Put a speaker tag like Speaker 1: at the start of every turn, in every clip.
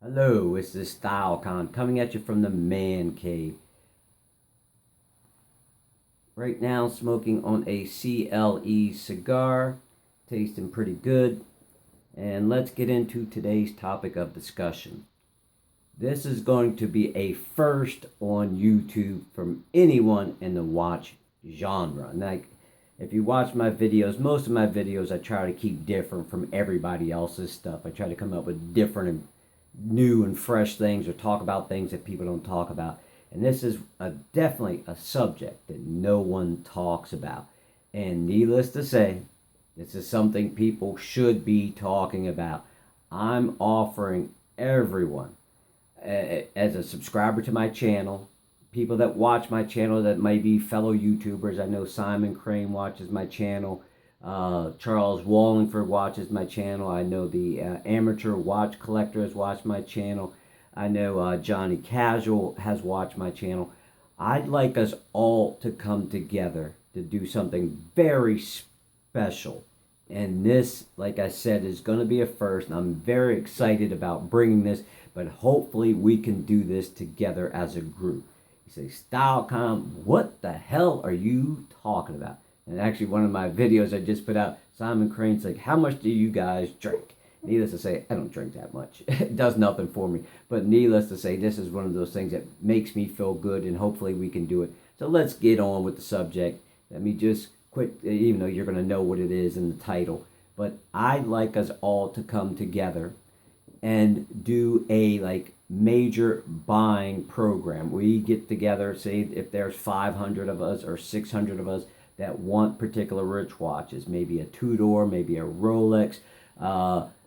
Speaker 1: Hello, it's the StyleCon coming at you from the man cave. Right now, smoking on a CLE cigar, tasting pretty good. And let's get into today's topic of discussion. This is going to be a first on YouTube from anyone in the watch genre. Like, if you watch my videos, most of my videos I try to keep different from everybody else's stuff. I try to come up with different new and fresh things or talk about things that people don't talk about. And this is definitely a subject that no one talks about. And needless to say, this is something people should be talking about. I'm offering everyone, as a subscriber to my channel, people that watch my channel that might be fellow YouTubers. I know Simon Crane watches my channel. Charles Wallingford watches my channel. I know the amateur watch collector has watched my channel. I know Johnny Casual has watched my channel. I'd like us all to come together to do something very special. And this, like I said, is going to be a first. And I'm very excited about bringing this, but hopefully we can do this together as a group. You say, StyleCom, what the hell are you talking about? And actually, one of my videos I just put out, Simon Crane's like, how much do you guys drink? Needless to say, I don't drink that much. It does nothing for me. But needless to say, this is one of those things that makes me feel good, and hopefully we can do it. So let's get on with the subject. Let me just quit, even though you're going to know what it is in the title. But I'd like us all to come together and do a major buying program. We get together, say if there's 500 of us or 600 of us that want particular rich watches, maybe a Tudor, maybe a Rolex,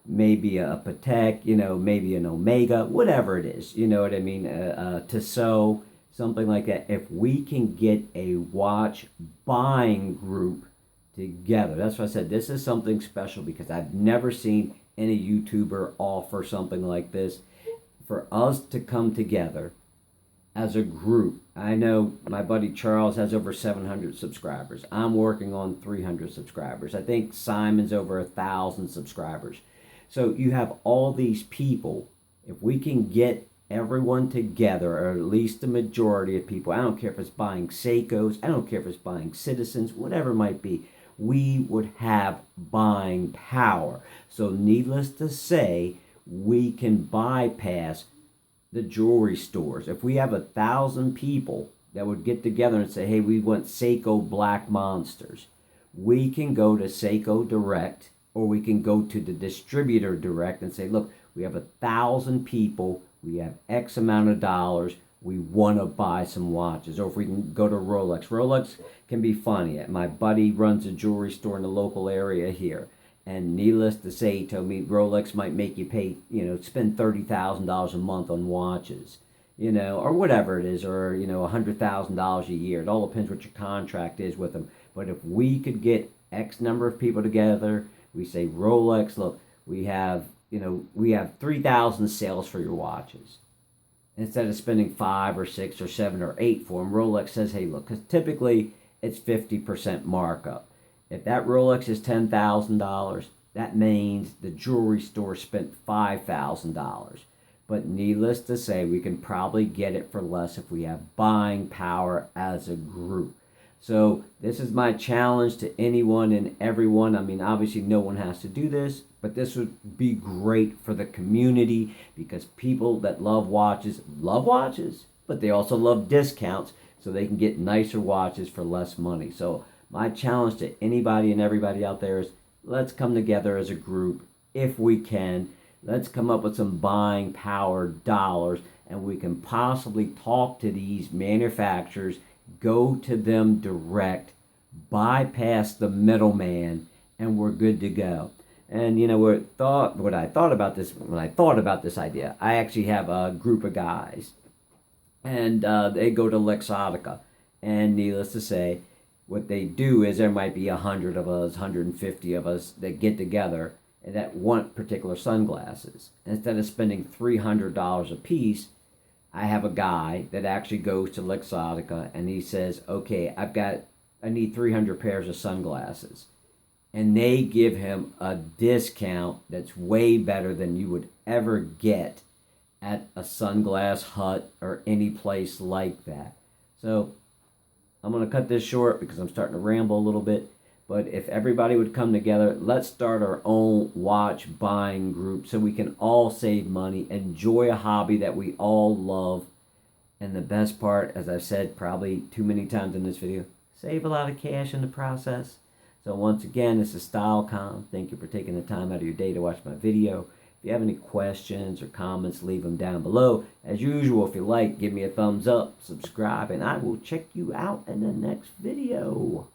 Speaker 1: maybe a Patek, maybe an Omega, whatever it is, you know what I mean, Tissot, something like that. If we can get a watch buying group together, that's why I said this is something special, because I've never seen any YouTuber offer something like this. For us to come together as a group. I know my buddy Charles has over 700 subscribers. I'm working on 300 subscribers. I think Simon's over 1,000 subscribers. So you have all these people. If we can get everyone together, or at least the majority of people, I don't care if it's buying Seikos, I don't care if it's buying Citizens, whatever it might be, we would have buying power. So needless to say, we can bypass the jewelry stores. If we have 1,000 people that would get together and say, hey, we want Seiko Black Monsters, we can go to Seiko Direct, or we can go to the distributor direct and say, look, we have 1,000 people, we have X amount of dollars, we want to buy some watches. Or if we can go to Rolex. Rolex can be funny. My buddy runs a jewelry store in the local area here. And needless to say, he told me Rolex might make you pay, spend $30,000 a month on watches, or whatever it is, or, $100,000 a year. It all depends what your contract is with them. But if we could get X number of people together, we say, Rolex, look, we have 3,000 sales for your watches. Instead of spending 5 or 6 or 7 or 8 for them, Rolex says, hey, look, because typically it's 50% markup. If that Rolex is $10,000, that means the jewelry store spent $5,000. But needless to say, we can probably get it for less if we have buying power as a group. So this is my challenge to anyone and everyone. I mean, obviously no one has to do this, but this would be great for the community, because people that love watches, but they also love discounts, so they can get nicer watches for less money. So my challenge to anybody and everybody out there is, let's come together as a group if we can. Let's come up with some buying power dollars, and we can possibly talk to these manufacturers, go to them direct, bypass the middleman, and we're good to go. And what I thought about this, when I thought about this idea, I actually have a group of guys, and they go to Luxottica, and needless to say, what they do is there might be 100 of us, 150 of us that get together and that want particular sunglasses. Instead of spending $300 a piece, I have a guy that actually goes to Luxottica and he says, okay, I need 300 pairs of sunglasses. And they give him a discount that's way better than you would ever get at a Sunglass Hut or any place like that. So I'm going to cut this short because I'm starting to ramble a little bit. But if everybody would come together, let's start our own watch buying group so we can all save money, enjoy a hobby that we all love. And the best part, as I've said probably too many times in this video, save a lot of cash in the process. So once again, this is StyleCom. Thank you for taking the time out of your day to watch my video. If you have any questions or comments, leave them down below. As usual, if you like, give me a thumbs up, subscribe, and I will check you out in the next video.